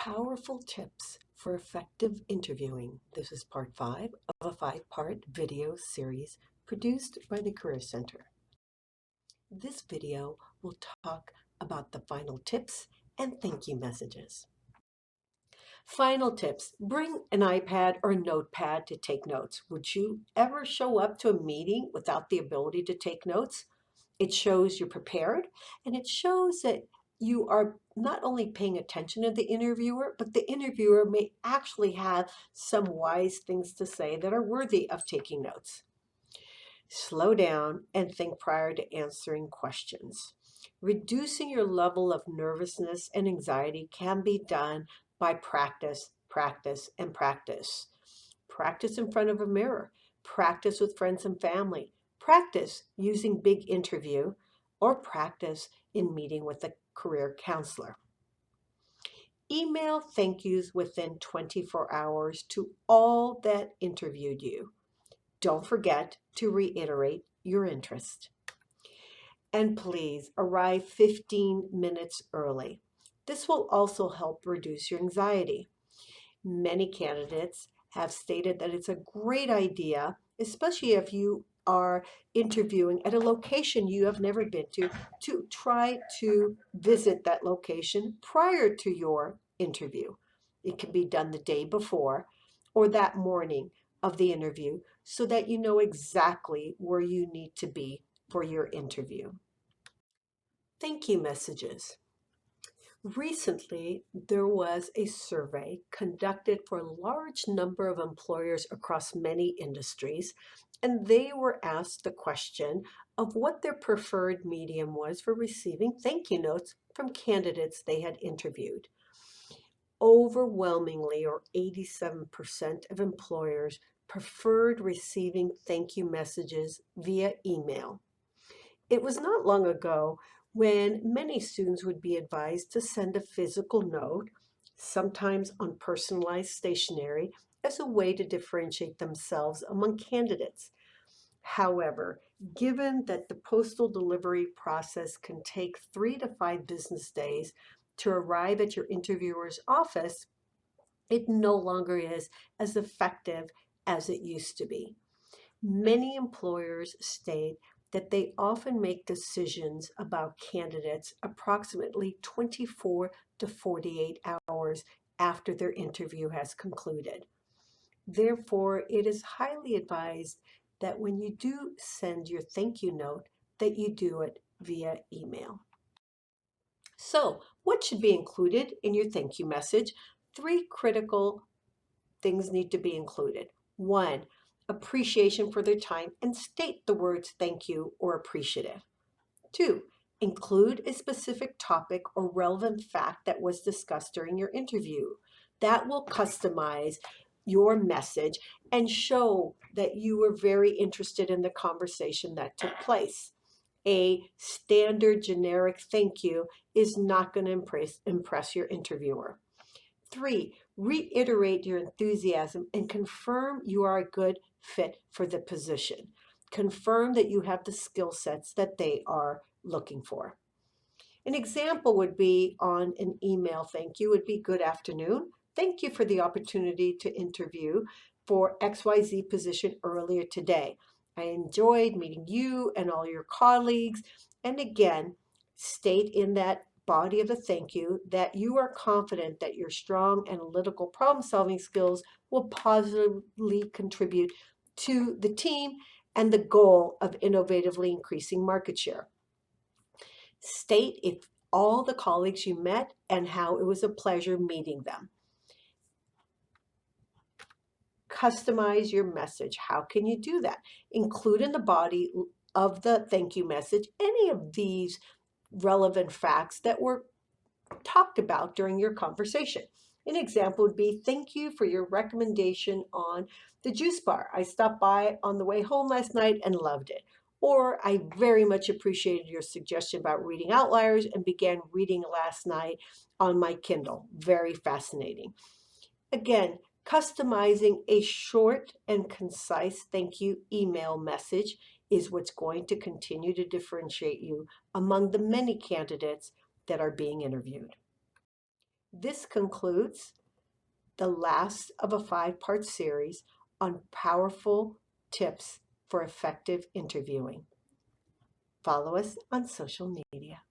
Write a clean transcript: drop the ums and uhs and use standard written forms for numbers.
Powerful tips for effective interviewing. This is part 5 of a 5-part video series produced by the Career Center. This video will talk about the final tips and thank you messages. Final tips. Bring an iPad or a notepad to take notes. Would you ever show up to a meeting without the ability to take notes? It shows you're prepared, and it shows that you are not only paying attention to the interviewer, but the interviewer may actually have some wise things to say that are worthy of taking notes. Slow down and think prior to answering questions. Reducing your level of nervousness and anxiety can be done by practice, practice, and practice. Practice in front of a mirror. Practice with friends and family. Practice using big interview, or practice in meeting with a career counselor. Email thank yous within 24 hours to all that interviewed you. Don't forget to reiterate your interest. And please arrive 15 minutes early. This will also help reduce your anxiety. Many candidates have stated that it's a great idea, especially if you are interviewing at a location you have never been to try to visit that location prior to your interview. It can be done the day before or that morning of the interview so that you know exactly where you need to be for your interview. Thank you messages. Recently, there was a survey conducted for a large number of employers across many industries, and they were asked the question of what their preferred medium was for receiving thank you notes from candidates they had interviewed. Overwhelmingly, or 87% of employers preferred receiving thank you messages via email. It was not long ago when many students would be advised to send a physical note, sometimes on personalized stationery, as a way to differentiate themselves among candidates. However, given that the postal delivery process can take 3 to 5 business days to arrive at your interviewer's office, it no longer is as effective as it used to be. Many employers state that they often make decisions about candidates approximately 24 to 48 hours after their interview has concluded. Therefore, it is highly advised that when you do send your thank you note, that you do it via email. So, what should be included in your thank you message? 3 critical things need to be included. 1, appreciation for their time and state the words thank you or appreciative. 2, include a specific topic or relevant fact that was discussed during your interview. That will customize your message and show that you were very interested in the conversation that took place. A standard generic thank you is not going to impress your interviewer. 3, reiterate your enthusiasm and confirm you are a good fit for the position. Confirm that you have the skill sets that they are looking for. An example would be on an email thank you would be good afternoon. Thank you for the opportunity to interview for XYZ position earlier today. I enjoyed meeting you and all your colleagues. And again, state in that body of the thank you that you are confident that your strong analytical problem-solving skills will positively contribute to the team and the goal of innovatively increasing market share. State if all the colleagues you met and how it was a pleasure meeting them. Customize your message. How can you do that? Include in the body of the thank you message any of these relevant facts that were talked about during your conversation. An example would be, thank you for your recommendation on the juice bar. I stopped by on the way home last night and loved it. Or, I very much appreciated your suggestion about reading Outliers and began reading last night on my Kindle. Very fascinating. Again, customizing a short and concise thank you email message is what's going to continue to differentiate you among the many candidates that are being interviewed. This concludes the last of a 5-part series on powerful tips for effective interviewing. Follow us on social media.